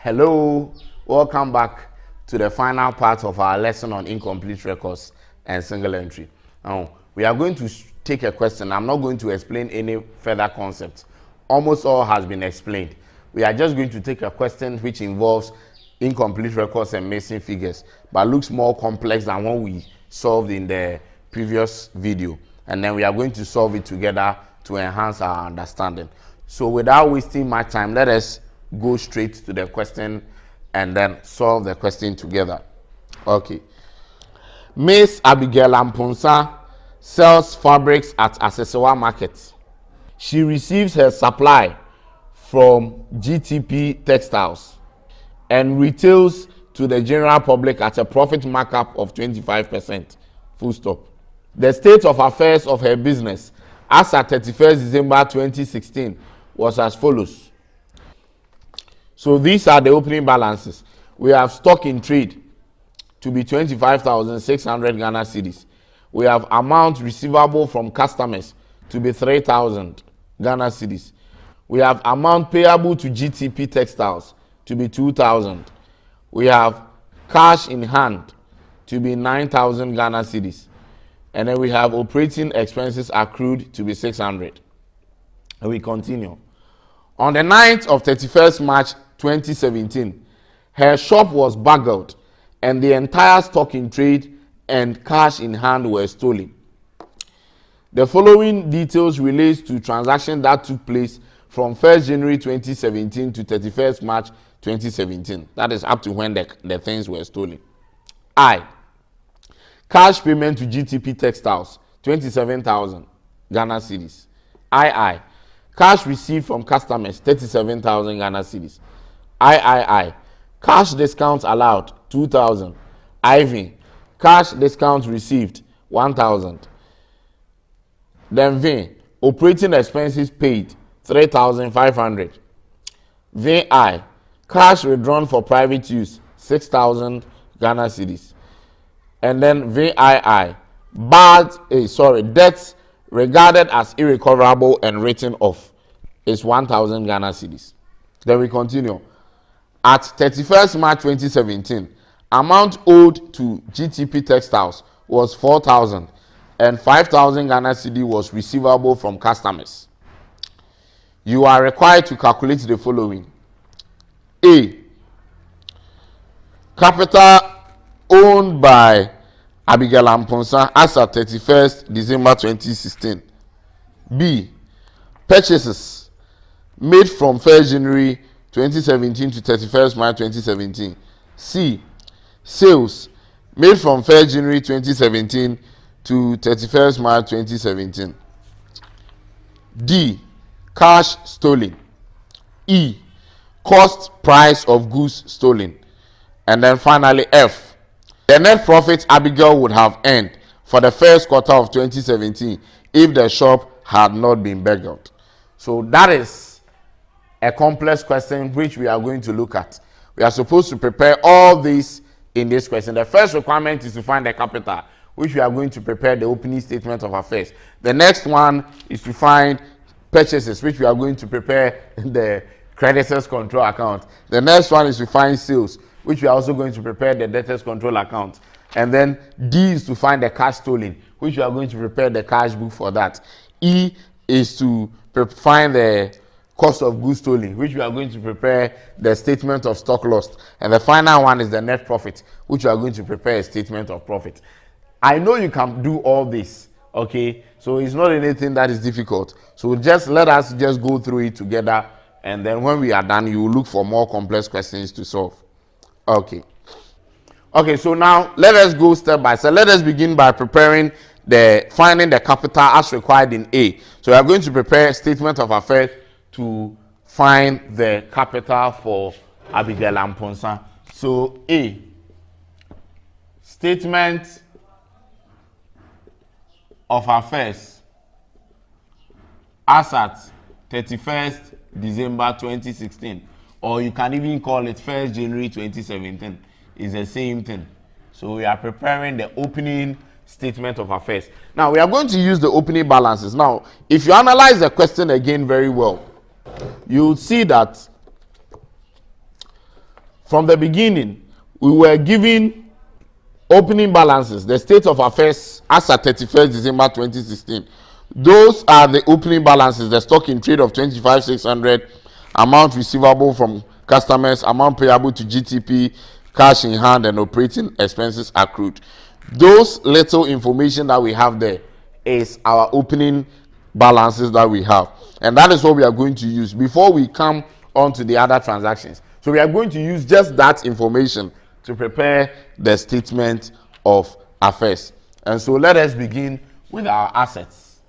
Hello, welcome back to the final part of our lesson on incomplete records and single entry. Now, we are going to take a question. I'm not going to explain any further concepts. Almost all has been explained. We are just going to take a question which involves incomplete records and missing figures, but looks more complex than what we solved in the previous video. And then we are going to solve it together to enhance our understanding. So without wasting much time, let us go straight to the question and then solve the question together. Okay. Miss Abigail Amponsa sells fabrics at Asesewa Market. She receives her supply from GTP Textiles and retails to the general public at a profit markup of 25%. Full stop. The state of affairs of her business as at 31st December 2016 was as follows. So these are the opening balances. We have stock in trade to be 25,600 Ghana cedis. We have amount receivable from customers to be 3,000 Ghana cedis. We have amount payable to GTP Textiles to be 2,000. We have cash in hand to be 9,000 Ghana cedis. And then we have operating expenses accrued to be 600. And we continue. On the 9th of 31st March 2017, her shop was burgled and the entire stock in trade and cash in hand were stolen. The following details relate to transactions that took place from 1st January 2017 to 31st March 2017. That is up to when the things were stolen. I. Cash payment to GTP Textiles, 27,000 Ghana cedis. II. Cash received from customers, 37,000 Ghana cedis. III. Cash discounts allowed, 2,000. IV. Cash discounts received, 1,000. Then V. Operating expenses paid, 3,500. VI. Cash withdrawn for private use, 6,000 Ghana cedis. And then VII. Debts regarded as irrecoverable and written off is 1,000 Ghana cedis. Then we continue. At 31st March 2017, amount owed to GTP Textiles was 4,000 and 5,000 Ghana cedi was receivable from customers. You are required to calculate the following. A. Capital owned by Abigail Amponsa as at 31st December 2016. B. Purchases made from 1st January 2017 to 31st March 2017. C. Sales made from 1st January 2017 to 31st March 2017. D. Cash stolen. E. Cost price of goods stolen. And then finally F. The net profit Abigail would have earned for the first quarter of 2017 if the shop had not been burgled. So that is a complex question which we are going to look at. We are supposed to prepare all these in this question. The first requirement is to find the capital, which we are going to prepare the opening statement of affairs. The next one is to find purchases, which we are going to prepare the creditors control account. The next one is to find sales, which we are also going to prepare the debtors control account. And then D is to find the cash stolen, which we are going to prepare the cash book for that. E is to find the cost of goods stolen, which we are going to prepare the statement of stock lost. And the final one is the net profit, which we are going to prepare a statement of profit. I know you can do all this, okay? So it's not anything that is difficult. So let us just go through it together, and then when we are done, you will look for more complex questions to solve. Okay. Okay, so now let us go step by step. Let us begin by finding the capital as required in A. So we are going to prepare a statement of affairs to find the capital for Abigail Amponsa. So A. Statement of affairs as at 31st December 2016, or you can even call it 1st January 2017. Is the same thing. So we are preparing the opening statement of affairs. Now we are going to use the opening balances. Now if you analyze the question again very well, you'll see that from the beginning, we were given opening balances, the state of affairs as at 31st December 2016. Those are the opening balances, the stock in trade of 25,600, amount receivable from customers, amount payable to GTP, cash in hand, and operating expenses accrued. Those little information that we have there is our opening balances that we have, and that is what we are going to use before we come on to the other transactions. So we are going to use just that information to prepare the statement of affairs. And so let us begin with our assets,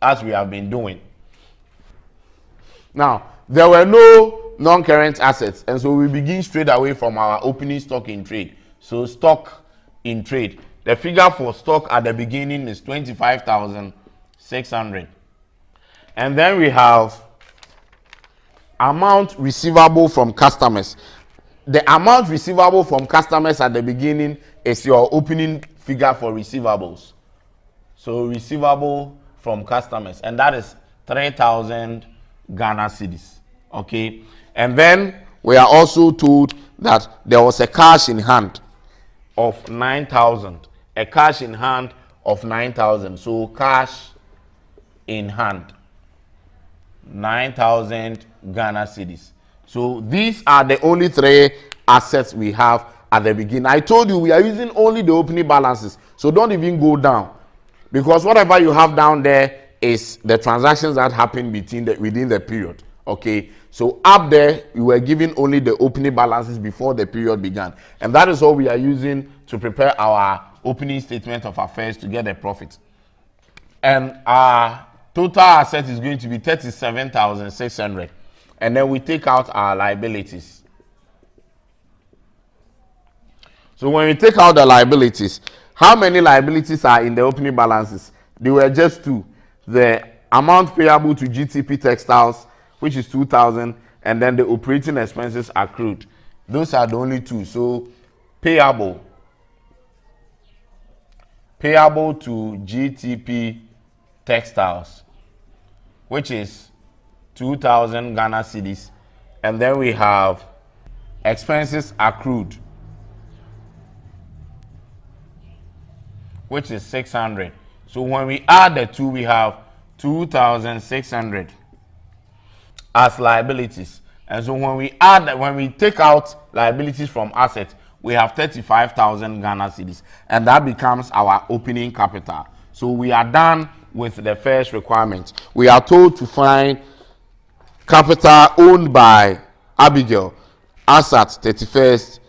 as we have been doing. Now, there were no non-current assets, and so we begin straight away from our opening stock in trade. So stock in trade, the figure for stock at the beginning is 25,600, and then we have amount receivable from customers. The amount receivable from customers at the beginning is your opening figure for receivables. So receivable from customers, and that is 3,000 Ghana cedis. Okay, and then we are also told that there was a cash in hand of 9,000. A cash in hand of 9,000. So cash in hand, 9,000 Ghana cedis. So these are the only three assets we have at the beginning. I told you we are using only the opening balances, so don't even go down, because whatever you have down there is the transactions that happen within the period. Okay, so up there we were given only the opening balances before the period began, and that is what we are using to prepare our opening statement of affairs to get a profit. And our total asset is going to be 37,600, and then we take out our liabilities. So when we take out the liabilities, how many liabilities are in the opening balances? There were just two. The amount payable to GTP Textiles, which is 2,000, and then the operating expenses accrued. Those are the only two. So payable to GTP Textiles, which is 2,000 Ghana cedis, and then we have expenses accrued, which is 600. So when we add the two, we have 2,600 as liabilities. And so when we take out liabilities from assets, we have 35,000 Ghana cedis, and that becomes our opening capital. So we are done with the first requirement. We are told to find capital owned by Abigail as at 31st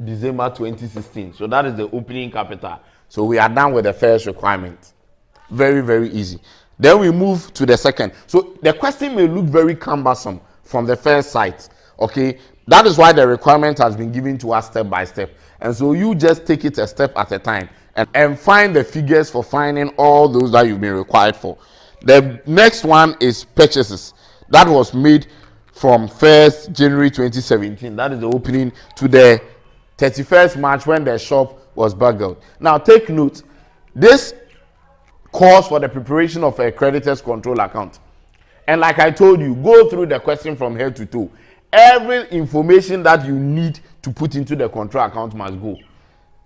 December 2016. So that is the opening capital. So we are done with the first requirement. Very, very easy. Then we move to the second. So the question may look very cumbersome from the first sight. Okay, that is why the requirement has been given to us step by step. And so you just take it a step at a time and find the figures for finding all those that you've been required for. The next one is purchases. That was made from 1st January 2017. That is the opening to the 31st March when the shop was burgled. Now take note, this calls for the preparation of a creditors control account. And like I told you, go through the question from head to toe. Every information that you need to put into the control account must go.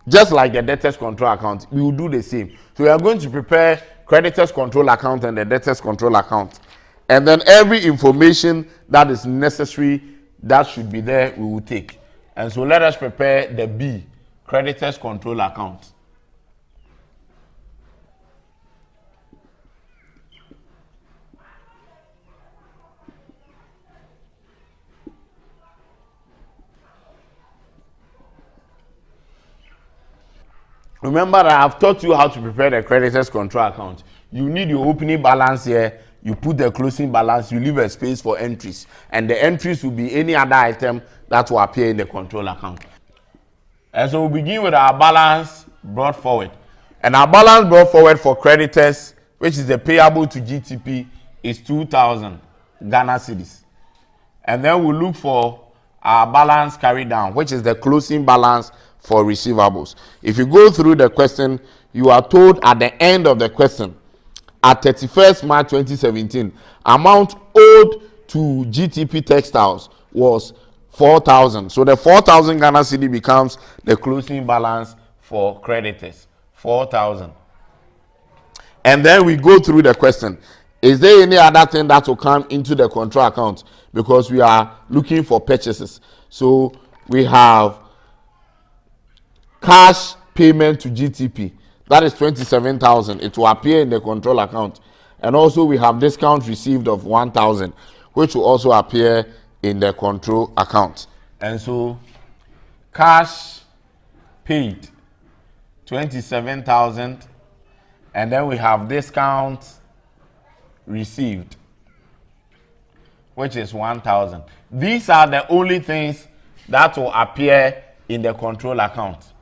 Just like the debtors control account, we will do the same. So we are going to prepare creditors control account and the debtors control account. And then every information that is necessary that should be there, we will take. And so let us prepare the B, creditors control account. Remember that I have taught you how to prepare the creditors control account. You need your opening balance here, you put the closing balance, you leave a space for entries, and the entries will be any other item that will appear in the control account. And so we begin with our balance brought forward. And our balance brought forward for creditors, which is the payable to GTP, is 2,000 Ghana cedis. And then we look for our balance carried down, which is the closing balance for receivables. If you go through the question, you are told at the end of the question, at 31st March 2017, amount owed to GTP Textiles was 4,000. So the 4,000 Ghana cedi becomes the closing balance for creditors. 4,000. And then we go through the question. Is there any other thing that will come into the control account? Because we are looking for purchases. So we have cash payment to GTP. That is 27,000. It will appear in the control account. And also we have discount received of 1,000, which will also appear in the control account. And so cash paid 27,000, and then we have discount received, which is 1,000. These are the only things that will appear in the control account.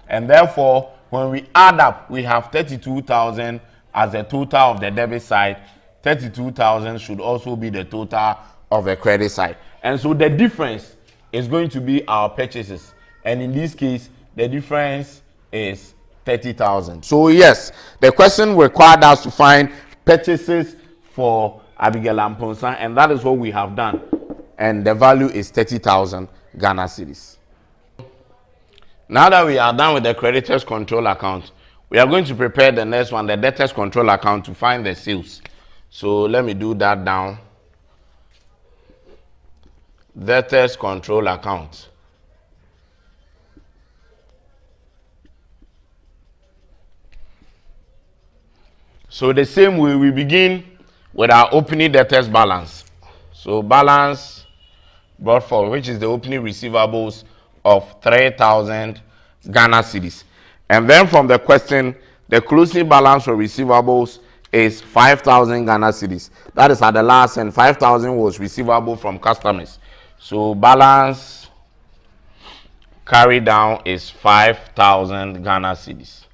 And therefore, when we add up, we have 32,000 as the total of the debit side. 32,000 should also be the total of the credit side. And so the difference is going to be our purchases. And in this case, the difference is 30,000. So yes, the question required us to find purchases for Abigail Amponsah, and that is what we have done. And the value is 30,000 Ghana cedis. Now that we are done with the creditors control account, we are going to prepare the next one, the debtors control account, to find the sales. So let me do that down. Debtors control account. So the same way, we begin with our opening debtors balance. So balance brought forward, which is the opening receivables of 3,000 Ghana cedis. And then from the question, the closing balance for receivables is 5,000 Ghana cedis. That is at the last, and 5,000 was receivable from customers. So balance carried down is 5,000 Ghana cedis.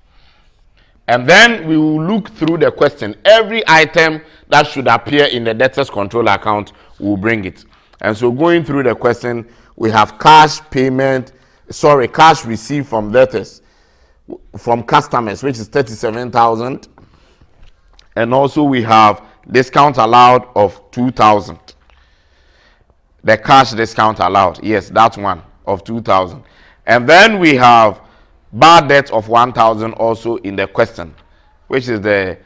And then we will look through the question. Every item that should appear in the debtors control account, will bring it. And so going through the question, we have cash received from debtors, from customers, which is 37,000. And also we have discount allowed of 2,000. The cash discount allowed, yes, that one of 2,000. And then we have bad debt of 1,000 also in the question, which is the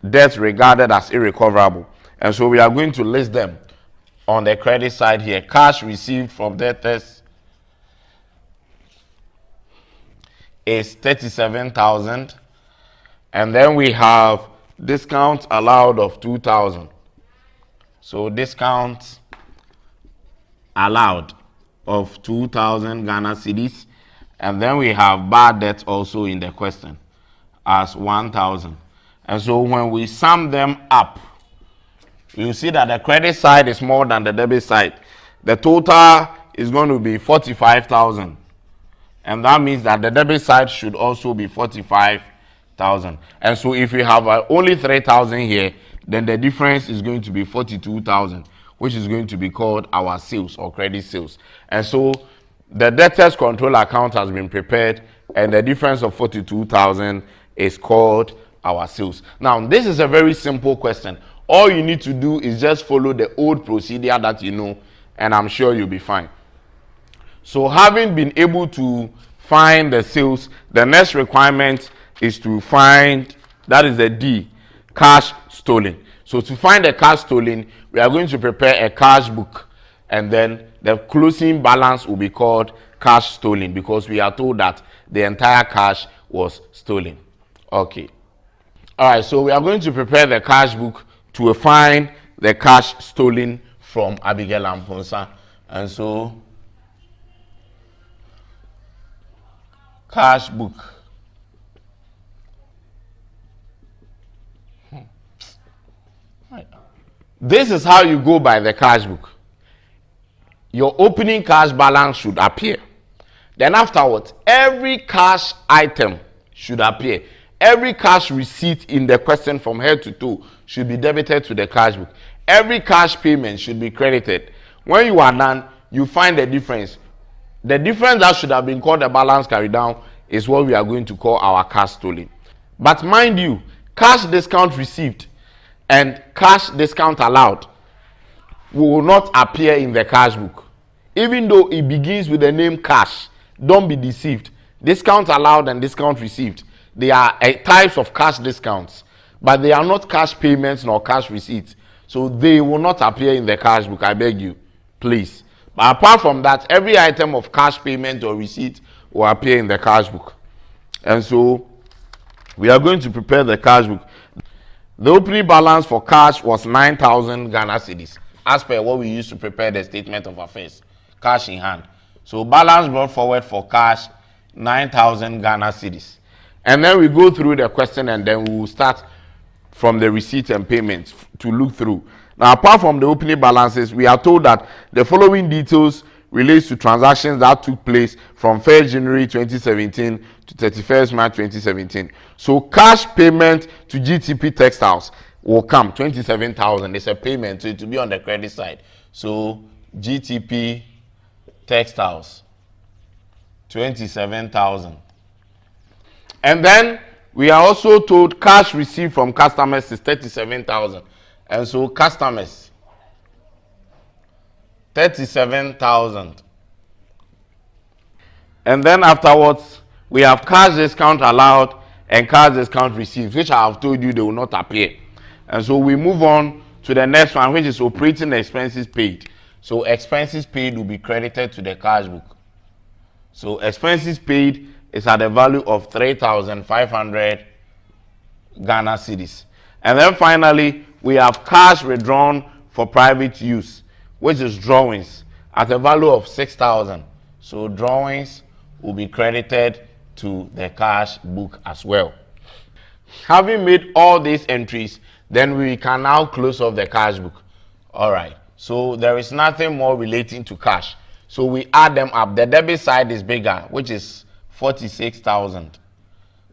debt regarded as irrecoverable. And so we are going to list them on the credit side here. Cash received from debtors is 37,000. And then we have discount allowed of 2,000. So discount allowed of 2,000 Ghana cedis. And then we have bad debt also in the question as 1,000. And so when we sum them up, you see that the credit side is more than the debit side. The total is going to be 45,000. And that means that the debit side should also be 45,000. And so if we have only 3,000 here, then the difference is going to be 42,000, which is going to be called our sales or credit sales. And so the debtors control account has been prepared, and the difference of 42,000 is called our sales. Now, this is a very simple question. All you need to do is just follow the old procedure that you know, and I'm sure you'll be fine. So having been able to find the sales, the next requirement is to find, that is the D, cash stolen. So to find the cash stolen, we are going to prepare a cash book, and then the closing balance will be called cash stolen, because we are told that the entire cash was stolen. Okay. All right, so we are going to prepare the cash book to find the cash stolen from Abigail Amponsah. And so cash book. This is how you go by the cash book. Your opening cash balance should appear. Then afterwards, every cash item should appear. Every cash receipt in the question from head to toe should be debited to the cash book. Every cash payment should be credited. When you are done, you find the difference. The difference that should have been called the balance carried down is what we are going to call our cash stolen. But mind you, cash discount received and cash discount allowed will not appear in the cash book. even though it begins with the name cash, don't be deceived. Discount allowed and discount received, they are types of cash discounts, but they are not cash payments nor cash receipts. So they will not appear in the cash book, I beg you, please. But apart from that, every item of cash payment or receipt will appear in the cash book. And so we are going to prepare the cash book. The opening balance for cash was 9,000 Ghana cedis, as per what we used to prepare the statement of affairs, cash in hand. So balance brought forward for cash, 9,000 Ghana cedis. And then we go through the question, and then we will start from the receipts and payments to look through. Now, apart from the opening balances, we are told that the following details relates to transactions that took place from 1st January 2017 to 31st March 2017. So cash payment to GTP Textiles will come 27,000. It's a payment, so it will be on the credit side. So GTP Textiles, 27,000. And then we are also told cash received from customers is 37,000. And so customers, 37,000. And then afterwards, we have cash discount allowed and cash discount received, which I have told you they will not appear. And so we move on to the next one, which is operating expenses paid. So expenses paid will be credited to the cash book. So expenses paid is at the value of 3,500 Ghana cedis. And then finally, we have cash withdrawn for private use, which is drawings, at a value of 6,000. So drawings will be credited to the cash book as well. Having made all these entries, then we can now close off the cash book. All right. So there is nothing more relating to cash. So we add them up. The debit side is bigger, which is 46,000.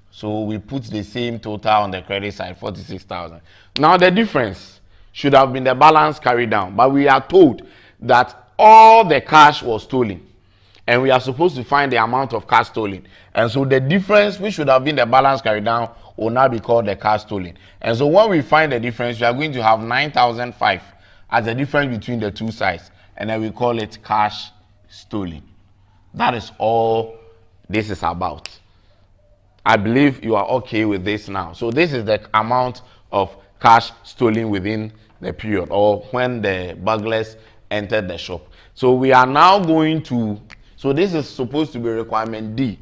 So we put the same total on the credit side, 46,000. Now the difference should have been the balance carried down, but we are told that all the cash was stolen, and we are supposed to find the amount of cash stolen. And so the difference, which should have been the balance carried down, will now be called the cash stolen. And so when we find the difference, we are going to have 9,005 as the difference between the two sides, and then we call it cash stolen. That is all this is about. I believe you are okay with this now. So this is the amount of cash stolen within the period, or when the burglars entered the shop. So we are now going to, so this is supposed to be requirement D.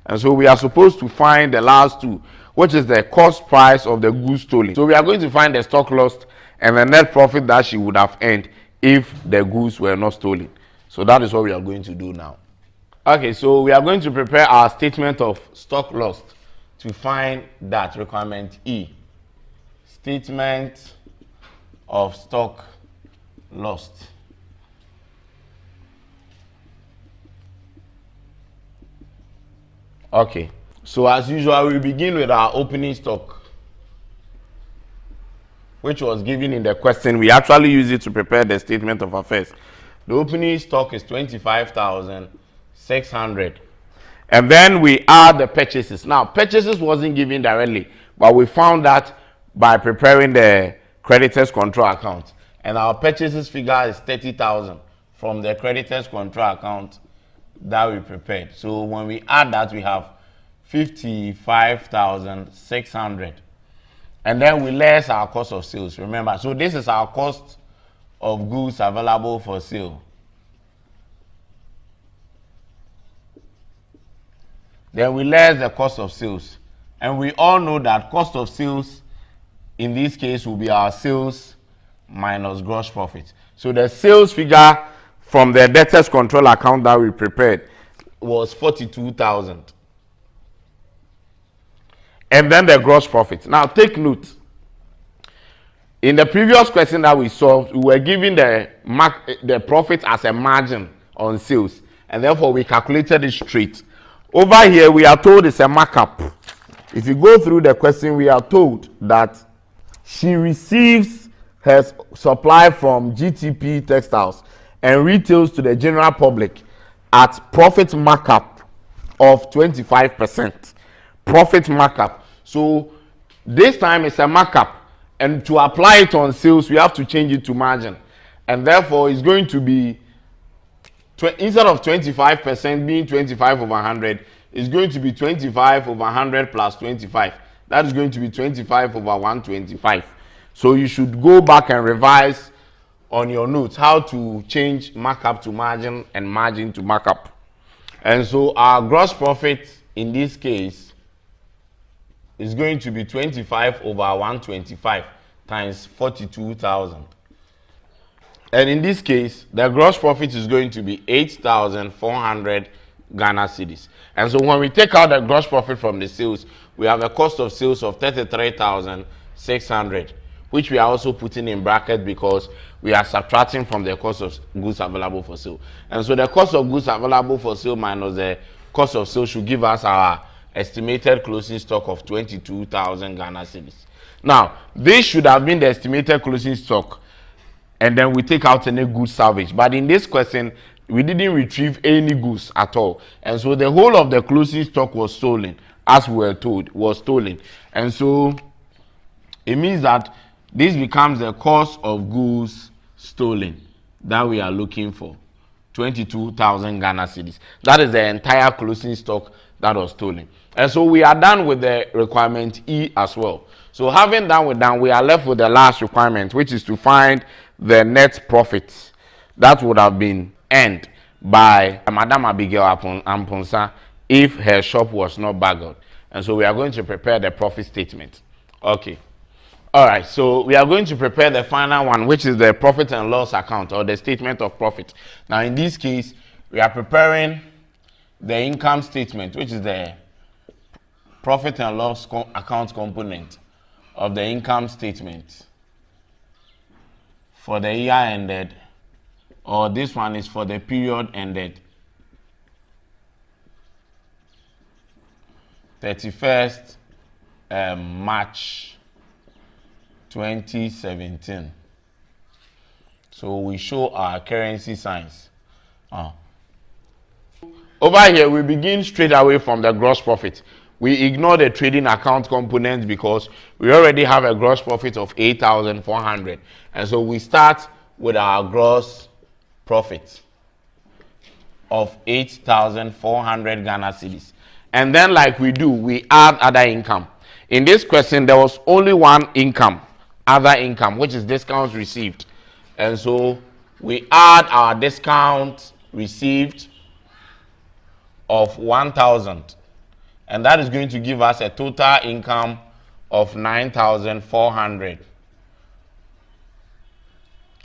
And so we are supposed to find the last two, which is the cost price of the goods stolen. So we are going to find the stock lost and the net profit that she would have earned if the goods were not stolen. So that is what we are going to do now. Okay, so we are going to prepare our statement of stock lost to find that requirement E. Statement of stock lost. Okay, so as usual, we begin with our opening stock, which was given in the question. We actually use it to prepare the statement of affairs. The opening stock is 25,600. And then we add the purchases. Now, purchases wasn't given directly, but we found that by preparing the creditors control account. And our purchases figure is 30,000 from the creditors control account that we prepared. So when we add that, we have 55,600. And then we less our cost of sales. Remember, so this is our cost of goods available for sale. Then we less the cost of sales. And we all know that cost of sales in this case will be our sales minus gross profit. So the sales figure from the debtors control account that we prepared was 42,000. And then the gross profit. Now take note. In the previous question that we solved, we were given the profit as a margin on sales, and therefore we calculated it straight. Over here, we are told it's a markup. If you go through the question, we are told that she receives her supply from GTP Textiles and retails to the general public at profit markup of 25%. Profit markup. So this time it's a markup. And to apply it on sales, we have to change it to margin. And therefore, it's going to be instead of 25% being 25 over 100, it's going to be 25 over 100 plus 25. That is going to be 25 over 125. So you should go back and revise on your notes how to change markup to margin and margin to markup. And so our gross profit in this case is going to be 25 over 125 times 42,000. And in this case, the gross profit is going to be 8,400 Ghana cedis. And so when we take out the gross profit from the sales, we have a cost of sales of 33,600, which we are also putting in bracket because we are subtracting from the cost of goods available for sale. And so the cost of goods available for sale minus the cost of sale should give us our estimated closing stock of 22,000 Ghana cedis. Now, this should have been the estimated closing stock, and then we take out any goods salvage. But in this question, we didn't retrieve any goods at all. And so the whole of the closing stock was stolen, as we were told, was stolen. And so it means that this becomes the cost of goods stolen that we are looking for. 22,000 Ghana cedis. That is the entire closing stock that was stolen. And so we are done with the requirement E as well. So having done with that, we are left with the last requirement, which is to find the net profit that would have been earned by Madam Abigail Amponsa if her shop was not baggled. And so we are going to prepare the profit statement. Okay. All right, so we are going to prepare the final one, which is the profit and loss account or the statement of profit. Now, in this case, we are preparing the income statement, which is the profit and loss account component of the income statement for the year ended, or this one is for the period ended 31st March 2017. So we show our currency signs. Over here, we begin straight away from the gross profit. We ignore the trading account component because we already have a gross profit of 8,400. And so we start with our gross profit of 8,400 Ghana cedis. And then like we do, we add other income. In this question, there was only one income, other income, which is discounts received. And so we add our discount received of 1,000. And that is going to give us a total income of 9,400.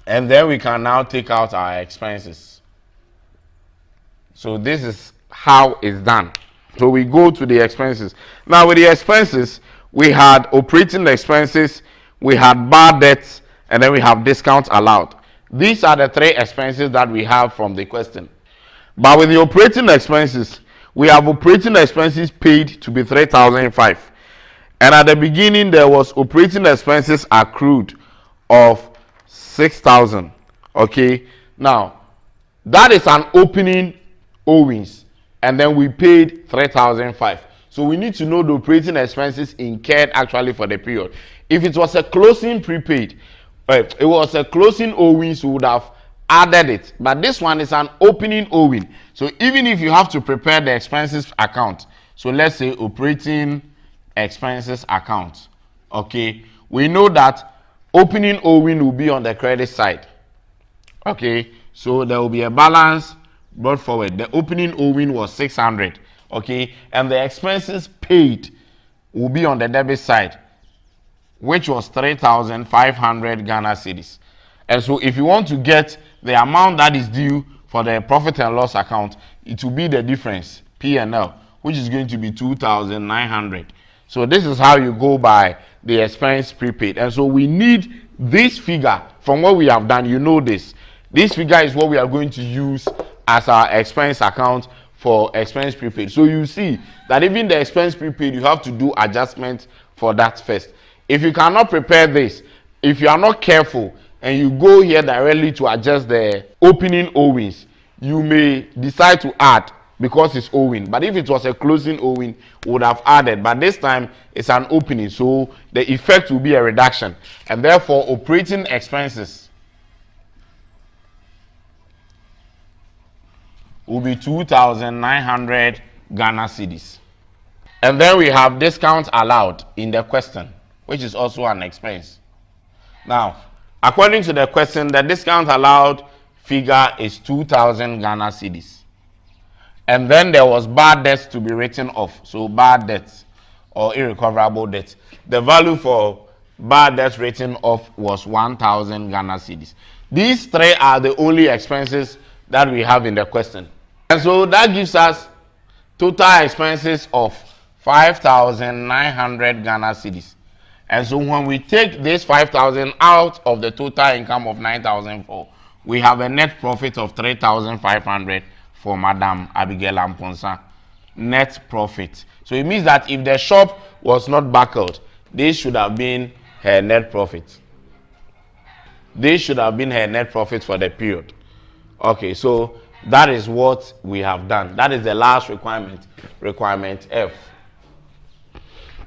And then we can now take out our expenses. So this is how it's done. So we go to the expenses. Now with the expenses, we had operating expenses, we had bad debts, and then we have discounts allowed. These are the three expenses that we have from the question. But with the operating expenses, we have operating expenses paid to be 3,005. And at the beginning, there was operating expenses accrued of 6,000. Okay. Now, that is an opening owings. And then we paid 3,005. So we need to know the operating expenses incurred actually for the period. If it was a closing prepaid, it was a closing owings, we would have added it. But this one is an opening owing. So even if you have to prepare the expenses account, so let's say operating expenses account, okay, we know that opening owing will be on the credit side. Okay, so there will be a balance brought forward. The opening owing was 600. Okay, and the expenses paid will be on the debit side, which was 3,500 Ghana cedis. And so if you want to get the amount that is due for the profit and loss account, it will be the difference, P&L, which is going to be 2,900. So this is how you go by the expense prepaid. And so we need this figure from what we have done. You know this. This figure is what we are going to use as our expense account for expense prepaid. So you see that even the expense prepaid, you have to do adjustments for that first. If you cannot prepare this, if you are not careful and you go here directly to adjust the opening owings, you may decide to add because it's owing. But if it was a closing owing, we would have added. But this time it's an opening, so the effect will be a reduction. And therefore, operating expenses will be 2,900 Ghana cedis. And then we have discount allowed in the question, which is also an expense. Now, according to the question, the discount allowed figure is 2,000 Ghana cedis. And then there was bad debts to be written off. So bad debts or irrecoverable debts. The value for bad debts written off was 1,000 Ghana cedis. These three are the only expenses that we have in the question. And so that gives us total expenses of 5,900 Ghana cedis. And so when we take this 5,000 out of the total income of 9,004, we have a net profit of 3,500 for Madam Abigail Amponsa. Net profit. So it means that if the shop was not buckled, this should have been her net profit. This should have been her net profit for the period. Okay, so that is what we have done. That is the last requirement, requirement F.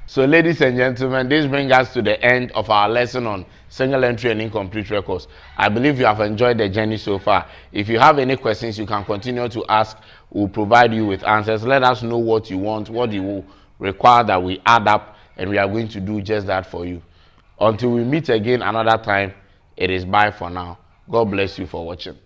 So ladies and gentlemen, this brings us to the end of our lesson on single entry and incomplete records. I believe you have enjoyed the journey so far. If you have any questions, you can continue to ask. We'll provide you with answers. Let us know what you want, what you will require that we add up, and we are going to do just that for you. Until we meet again another time, it is bye for now. God bless you for watching.